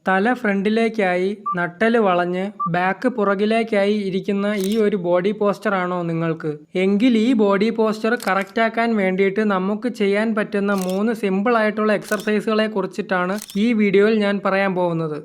തല ഫ്രണ്ടിലേക്കായി നട്ടെല്ല് വളഞ്ഞ് ബാക്ക് പുറകിലേക്കായി ഇരിക്കുന്ന ഈ ഒരു ബോഡി പോസ്ചർ ആണോ നിങ്ങൾക്ക്? എങ്കിൽ ഈ ബോഡി പോസ്ചർ കറക്റ്റ് ആക്കാൻ വേണ്ടിയിട്ട് നമുക്ക് ചെയ്യാൻ പറ്റുന്ന 3 സിമ്പിൾ ആയിട്ടുള്ള എക്സർസൈസുകളെ കുറിച്ചിട്ടാണ് ഈ വീഡിയോയിൽ ഞാൻ പറയാൻ പോകുന്നത്.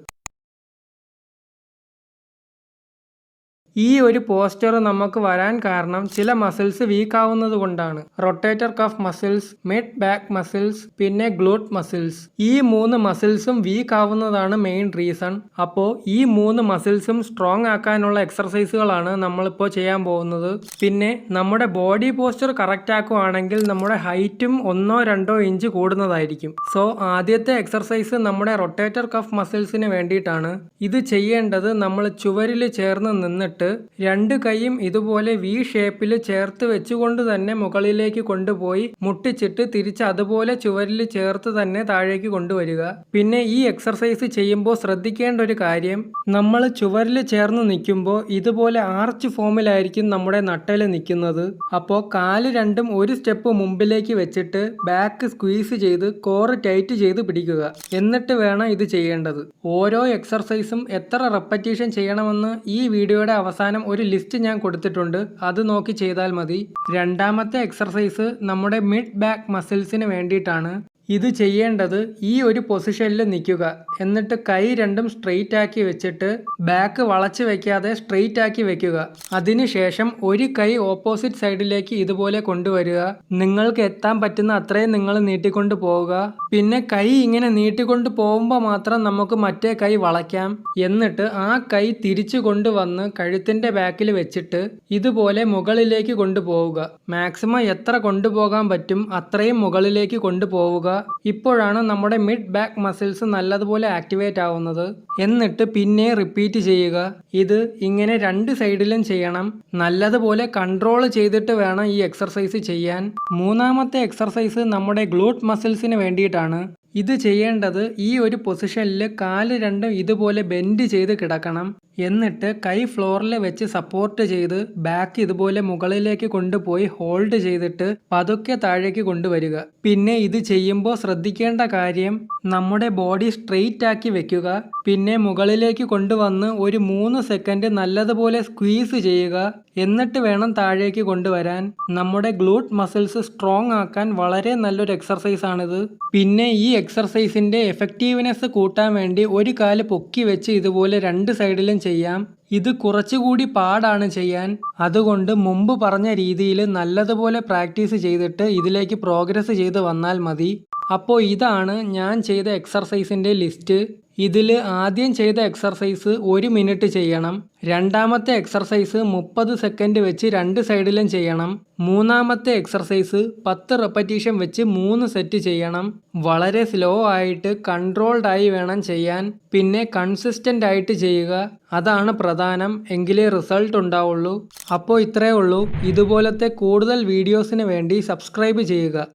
ഈ ഒരു പോസ്ചർ നമുക്ക് വരാൻ കാരണം ചില മസിൽസ് വീക്ക് ആവുന്നത് കൊണ്ടാണ്. Rotator cuff muscles, mid back muscles, പിന്നെ ഗ്ലൂട്ട് മസിൽസ്. ഈ 3 മസിൽസും വീക്ക് ആവുന്നതാണ് മെയിൻ റീസൺ. അപ്പോൾ ഈ 3 മസിൽസും സ്ട്രോങ് ആക്കാനുള്ള എക്സർസൈസുകളാണ് നമ്മളിപ്പോൾ ചെയ്യാൻ പോകുന്നത്. പിന്നെ നമ്മുടെ ബോഡി പോസ്ചർ കറക്റ്റ് ആക്കുവാണെങ്കിൽ നമ്മുടെ ഹൈറ്റും 1-2 ഇഞ്ച് കൂടുന്നതായിരിക്കും. സോ ആദ്യത്തെ എക്സർസൈസ് നമ്മുടെ റൊട്ടേറ്റർ കഫ് മസിൽസിന് വേണ്ടിയിട്ടാണ്. ഇത് ചെയ്യേണ്ടത് നമ്മൾ ചുവരിൽ ചേർന്ന് നിന്നിട്ട് രണ്ട് കൈയും ഇതുപോലെ വി ഷേപ്പിൽ ചേർത്ത് വെച്ചുകൊണ്ട് തന്നെ മുകളിലേക്ക് കൊണ്ടുപോയി മുട്ടിച്ചിട്ട് തിരിച്ച് അതുപോലെ ചുവരിൽ ചേർത്ത് തന്നെ താഴേക്ക് കൊണ്ടുവരിക. പിന്നെ ഈ എക്സർസൈസ് ചെയ്യുമ്പോൾ ശ്രദ്ധിക്കേണ്ട ഒരു കാര്യം, നമ്മൾ ചുവരിൽ ചേർന്ന് നിൽക്കുമ്പോൾ ഇതുപോലെ ആർച്ച് ഫോമിലായിരിക്കും നമ്മുടെ നട്ടെല്ല് നിൽക്കുന്നത്. അപ്പോൾ കാല് രണ്ടും ഒരു സ്റ്റെപ്പ് മുമ്പിലേക്ക് വെച്ചിട്ട് ബാക്ക് സ്ക്വീസ് ചെയ്ത് കോറ് ടൈറ്റ് ചെയ്ത് പിടിക്കുക. എന്നിട്ട് വേണം ഇത് ചെയ്യേണ്ടത്. ഓരോ എക്സർസൈസും എത്ര റെപ്പറ്റീഷൻ ചെയ്യണമെന്ന് ഈ വീഡിയോയുടെ അവസാനം ഒരു ലിസ്റ്റ് ഞാൻ കൊടുത്തിട്ടുണ്ട്. അത് നോക്കി ചെയ്താൽ മതി. രണ്ടാമത്തെ എക്സർസൈസ് നമ്മുടെ മിഡ് ബാക്ക് മസിൽസിന് വേണ്ടിയിട്ടാണ്. ഇത് ചെയ്യേണ്ടത് ഈ ഒരു പൊസിഷനിൽ നിൽക്കുക. എന്നിട്ട് കൈ രണ്ടും സ്ട്രെയിറ്റ് ആക്കി വെച്ചിട്ട് ബാക്ക് വളച്ച് വെക്കാതെ സ്ട്രെയിറ്റ് ആക്കി വെക്കുക. അതിനുശേഷം ഒരു കൈ ഓപ്പോസിറ്റ് സൈഡിലേക്ക് ഇതുപോലെ കൊണ്ടുവരിക. നിങ്ങൾക്ക് എത്താൻ പറ്റുന്ന അത്രയും നിങ്ങൾ നീട്ടിക്കൊണ്ട് പോവുക. പിന്നെ കൈ ഇങ്ങനെ നീട്ടിക്കൊണ്ട് പോകുമ്പോൾ മാത്രം നമുക്ക് മറ്റേ കൈ വളയ്ക്കാം. എന്നിട്ട് ആ കൈ തിരിച്ചു കൊണ്ടുവന്ന് കഴുത്തിന്റെ ബാക്കിൽ വെച്ചിട്ട് ഇതുപോലെ മുകളിലേക്ക് കൊണ്ടുപോവുക. മാക്സിമം എത്ര കൊണ്ടുപോകാൻ പറ്റും അത്രയും മുകളിലേക്ക് കൊണ്ടുപോവുക. ഇപ്പോഴാണ് നമ്മുടെ മിഡ് ബാക്ക് മസിൽസ് നല്ലതുപോലെ ആക്ടിവേറ്റ് ആവുന്നത്. എന്നിട്ട് പിന്നെ റിപ്പീറ്റ് ചെയ്യുക. ഇത് ഇങ്ങനെ രണ്ട് സൈഡിലും ചെയ്യണം. നല്ലതുപോലെ കൺട്രോൾ ചെയ്തിട്ട് വേണം ഈ എക്സർസൈസ് ചെയ്യാൻ. മൂന്നാമത്തെ എക്സർസൈസ് നമ്മുടെ ഗ്ലൂട്ട് മസിൽസിന് വേണ്ടിയിട്ടാണ്. ഇത് ചെയ്യേണ്ടത് ഈ ഒരു പൊസിഷനിൽ കാല് രണ്ടും ഇതുപോലെ ബെൻഡ് ചെയ്ത് കിടക്കണം. എന്നിട്ട് കൈ ഫ്ലോറിൽ വെച്ച് സപ്പോർട്ട് ചെയ്ത് ബാക്ക് ഇതുപോലെ മുകളിലേക്ക് കൊണ്ടുപോയി ഹോൾഡ് ചെയ്തിട്ട് പതുക്കെ താഴേക്ക് കൊണ്ടുവരിക. പിന്നെ ഇത് ചെയ്യുമ്പോൾ ശ്രദ്ധിക്കേണ്ട കാര്യം, നമ്മുടെ ബോഡി സ്ട്രെയിറ്റ് ആക്കി വെക്കുക. പിന്നെ മുകളിലേക്ക് കൊണ്ടുവന്ന് ഒരു 3 സെക്കൻഡ് നല്ലതുപോലെ സ്ക്വീസ് ചെയ്യുക. എന്നിട്ട് വേണം താഴേക്ക് കൊണ്ടുവരാൻ. നമ്മുടെ ഗ്ലൂട്ട് മസിൽസ് സ്ട്രോങ് ആക്കാൻ വളരെ നല്ലൊരു എക്സർസൈസ് ആണിത്. പിന്നെ ഈ എക്സർസൈസിന്റെ എഫക്റ്റീവ്നെസ് കൂട്ടാൻ വേണ്ടി ഒരു കാല് പൊക്കി വെച്ച് ഇതുപോലെ രണ്ട് സൈഡിലും ചെയ്യാം. ഇത് കുറച്ചുകൂടി പാടാണ് ചെയ്യാൻ. അതുകൊണ്ട് മുമ്പ് പറഞ്ഞ രീതിയിൽ നല്ലതുപോലെ പ്രാക്ടീസ് ചെയ്തിട്ട് ഇതിലേക്ക് പ്രോഗ്രസ് ചെയ്ത് വന്നാൽ മതി. അപ്പോൾ ഇതാണ് ഞാൻ ചെയ്ത എക്സർസൈസിന്റെ ലിസ്റ്റ്. ഇതിൽ ആദ്യം ചെയ്ത എക്സർസൈസ് 1 മിനിറ്റ് ചെയ്യണം. രണ്ടാമത്തെ എക്സർസൈസ് 30 സെക്കൻഡ് വെച്ച് രണ്ട് സൈഡിലും ചെയ്യണം. മൂന്നാമത്തെ എക്സർസൈസ് 10 റെപ്പറ്റീഷൻ വെച്ച് 3 സെറ്റ് ചെയ്യണം. വളരെ സ്ലോ ആയിട്ട് കൺട്രോൾഡ് ആയി വേണം ചെയ്യാൻ. പിന്നെ കൺസിസ്റ്റന്റ് ആയിട്ട് ചെയ്യുക. അതാണ് പ്രധാനം. എങ്കിലേ റിസൾട്ട് ഉണ്ടാവുള്ളൂ. അപ്പോൾ ഇത്രയേ ഉള്ളൂ. ഇതുപോലത്തെ കൂടുതൽ വീഡിയോസിന് വേണ്ടി സബ്സ്ക്രൈബ് ചെയ്യുക.